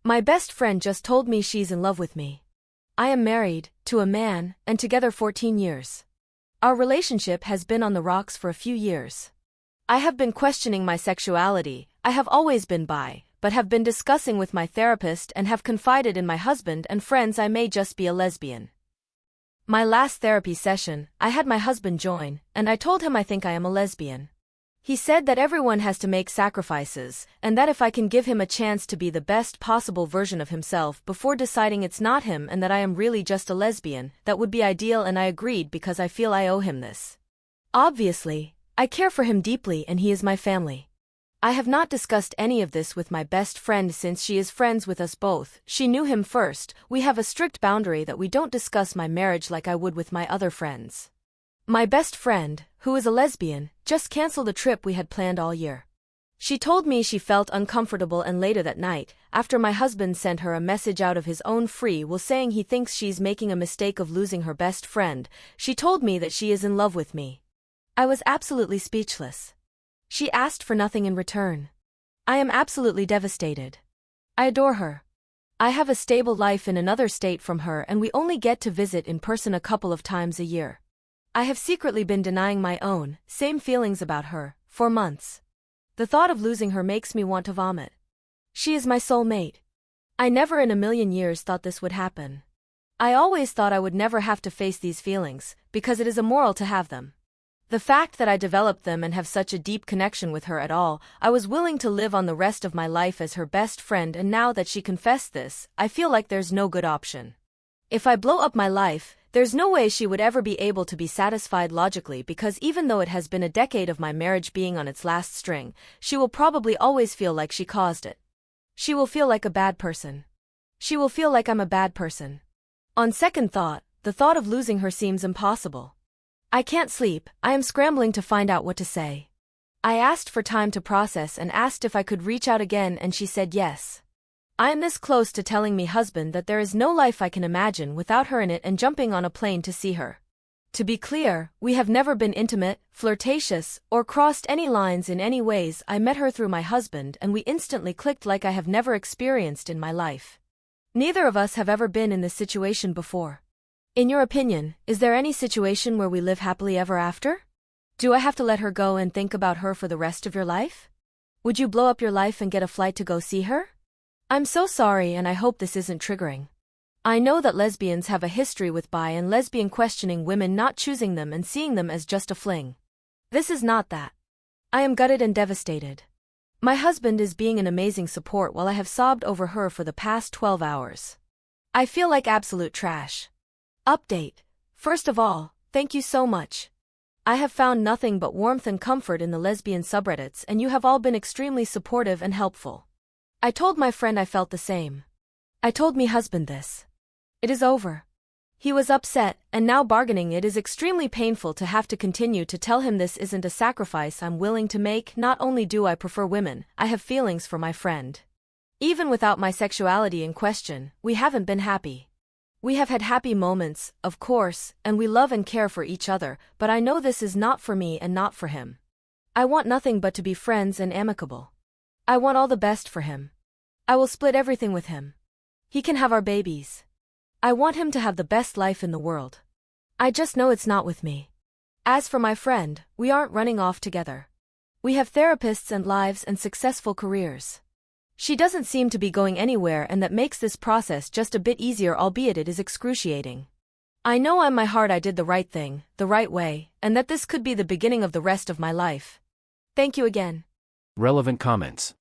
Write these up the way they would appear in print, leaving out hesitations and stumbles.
My best friend just told me she's in love with me. I am married to a man and together 14 years. Our relationship has been on the rocks for a few years. I have been questioning my sexuality. I have always been bi, but have been discussing with my therapist and have confided in my husband and friends I may just be a lesbian. My last therapy session, I had my husband join, and I told him I think I am a lesbian. He said that everyone has to make sacrifices, and that if I can give him a chance to be the best possible version of himself before deciding it's not him and that I am really just a lesbian, that would be ideal, and I agreed because I feel I owe him this. Obviously, I care for him deeply and he is my family. I have not discussed any of this with my best friend since she is friends with us both. She knew him first. We have a strict boundary that we don't discuss my marriage like I would with my other friends. My best friend, who is a lesbian, just canceled a trip we had planned all year. She told me she felt uncomfortable, and later that night, after my husband sent her a message out of his own free will saying he thinks she's making a mistake of losing her best friend, she told me that she is in love with me. I was absolutely speechless. She asked for nothing in return. I am absolutely devastated. I adore her. I have a stable life in another state from her, and we only get to visit in person a couple of times a year. I have secretly been denying my own, same feelings about her, for months. The thought of losing her makes me want to vomit. She is my soulmate. I never in a million years thought this would happen. I always thought I would never have to face these feelings, because it is immoral to have them. The fact that I developed them and have such a deep connection with her at all, I was willing to live on the rest of my life as her best friend, and now that she confessed this, I feel like there's no good option. If I blow up my life, there's no way she would ever be able to be satisfied logically, because even though it has been a decade of my marriage being on its last string, she will probably always feel like she caused it. She will feel like a bad person. She will feel like I'm a bad person. On second thought, the thought of losing her seems impossible. I can't sleep. I am scrambling to find out what to say. I asked for time to process and asked if I could reach out again, and she said yes. I am this close to telling me husband that there is no life I can imagine without her in it and jumping on a plane to see her. To be clear, we have never been intimate, flirtatious, or crossed any lines in any ways. I met her through my husband and we instantly clicked like I have never experienced in my life. Neither of us have ever been in this situation before. In your opinion, is there any situation where we live happily ever after? Do I have to let her go and think about her for the rest of your life? Would you blow up your life and get a flight to go see her? I'm so sorry, and I hope this isn't triggering. I know that lesbians have a history with bi and lesbian questioning women not choosing them and seeing them as just a fling. This is not that. I am gutted and devastated. My husband is being an amazing support while I have sobbed over her for the past 12 hours. I feel like absolute trash. Update. First of all, thank you so much. I have found nothing but warmth and comfort in the lesbian subreddits, and you have all been extremely supportive and helpful. I told my friend I felt the same. I told me husband this. It is over. He was upset, and now bargaining. It is extremely painful to have to continue to tell him this isn't a sacrifice I'm willing to make. Not only do I prefer women, I have feelings for my friend. Even without my sexuality in question, we haven't been happy. We have had happy moments, of course, and we love and care for each other, but I know this is not for me and not for him. I want nothing but to be friends and amicable. I want all the best for him. I will split everything with him. He can have our babies. I want him to have the best life in the world. I just know it's not with me. As for my friend, we aren't running off together. We have therapists and lives and successful careers. She doesn't seem to be going anywhere, and that makes this process just a bit easier, albeit it is excruciating. I know in my heart I did the right thing, the right way, and that this could be the beginning of the rest of my life. Thank you again. Relevant comments.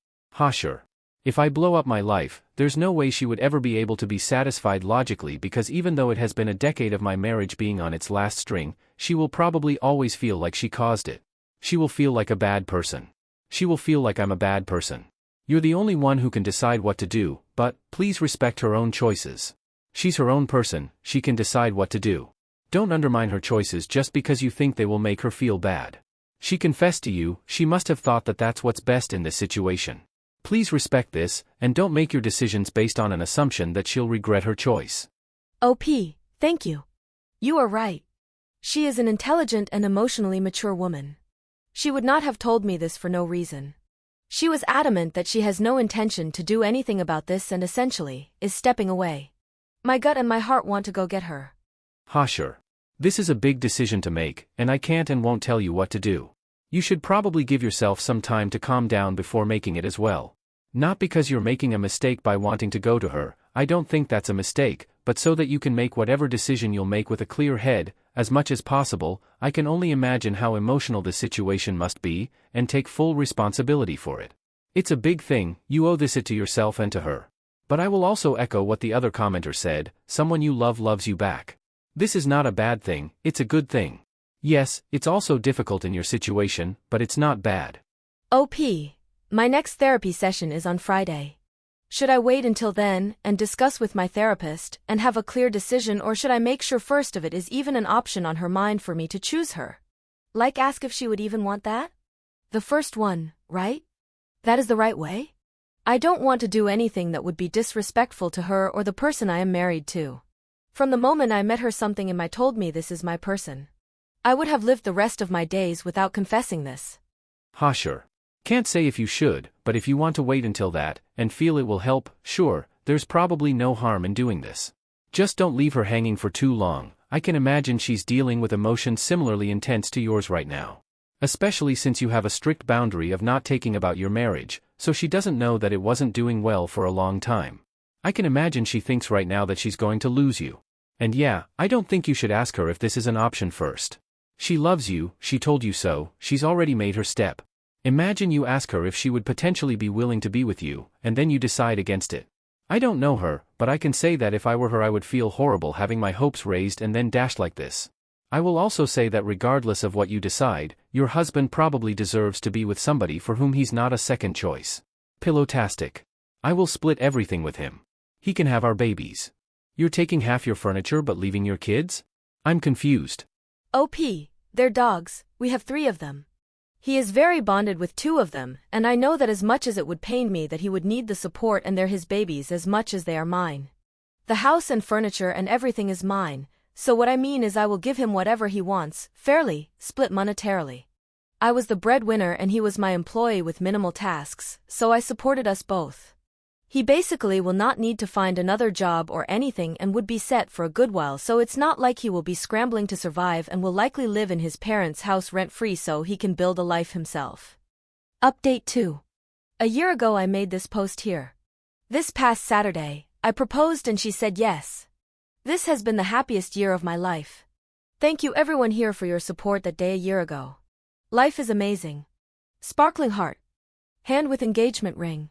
Sure. If I blow up my life, there's no way she would ever be able to be satisfied logically, because even though it has been a decade of my marriage being on its last string, she will probably always feel like she caused it. She will feel like a bad person. She will feel like I'm a bad person. You're the only one who can decide what to do, but please respect her own choices. She's her own person, she can decide what to do. Don't undermine her choices just because you think they will make her feel bad. She confessed to you, she must have thought that that's what's best in this situation. Please respect this, and don't make your decisions based on an assumption that she'll regret her choice. OP, thank you. You are right. She is an intelligent and emotionally mature woman. She would not have told me this for no reason. She was adamant that she has no intention to do anything about this and essentially is stepping away. My gut and my heart want to go get her. Hashir. This is a big decision to make, and I can't and won't tell you what to do. You should probably give yourself some time to calm down before making it as well. Not because you're making a mistake by wanting to go to her, I don't think that's a mistake, but so that you can make whatever decision you'll make with a clear head, as much as possible. I can only imagine how emotional this situation must be, and take full responsibility for it. It's a big thing, you owe it to yourself and to her. But I will also echo what the other commenter said, someone you love loves you back. This is not a bad thing, it's a good thing. Yes, it's also difficult in your situation, but it's not bad. OP. My next therapy session is on Friday. Should I wait until then and discuss with my therapist and have a clear decision, or should I make sure first of it is even an option on her mind for me to choose her? Like ask if she would even want that? The first one, right? That is the right way? I don't want to do anything that would be disrespectful to her or the person I am married to. From the moment I met her, something in my told me this is my person. I would have lived the rest of my days without confessing this. Hashir. Can't say if you should, but if you want to wait until that, and feel it will help, sure, there's probably no harm in doing this. Just don't leave her hanging for too long. I can imagine she's dealing with emotions similarly intense to yours right now. Especially since you have a strict boundary of not taking about your marriage, so she doesn't know that it wasn't doing well for a long time. I can imagine she thinks right now that she's going to lose you. And yeah, I don't think you should ask her if this is an option first. She loves you, she told you so, she's already made her step. Imagine you ask her if she would potentially be willing to be with you, and then you decide against it. I don't know her, but I can say that if I were her I would feel horrible having my hopes raised and then dashed like this. I will also say that regardless of what you decide, your husband probably deserves to be with somebody for whom he's not a second choice. Pillowtastic. I will split everything with him. He can have our babies. You're taking half your furniture but leaving your kids? I'm confused. OP, they're dogs, we have 3 of them. He is very bonded with 2 of them, and I know that as much as it would pain me that he would need the support, and they're his babies as much as they are mine. The house and furniture and everything is mine, so what I mean is I will give him whatever he wants, fairly, split monetarily. I was the breadwinner and he was my employee with minimal tasks, so I supported us both. He basically will not need to find another job or anything and would be set for a good while, so it's not like he will be scrambling to survive and will likely live in his parents' house rent-free so he can build a life himself. Update 2. A year ago I made this post here. This past Saturday, I proposed and she said yes. This has been the happiest year of my life. Thank you everyone here for your support that day a year ago. Life is amazing. Sparkling heart. Hand with engagement ring.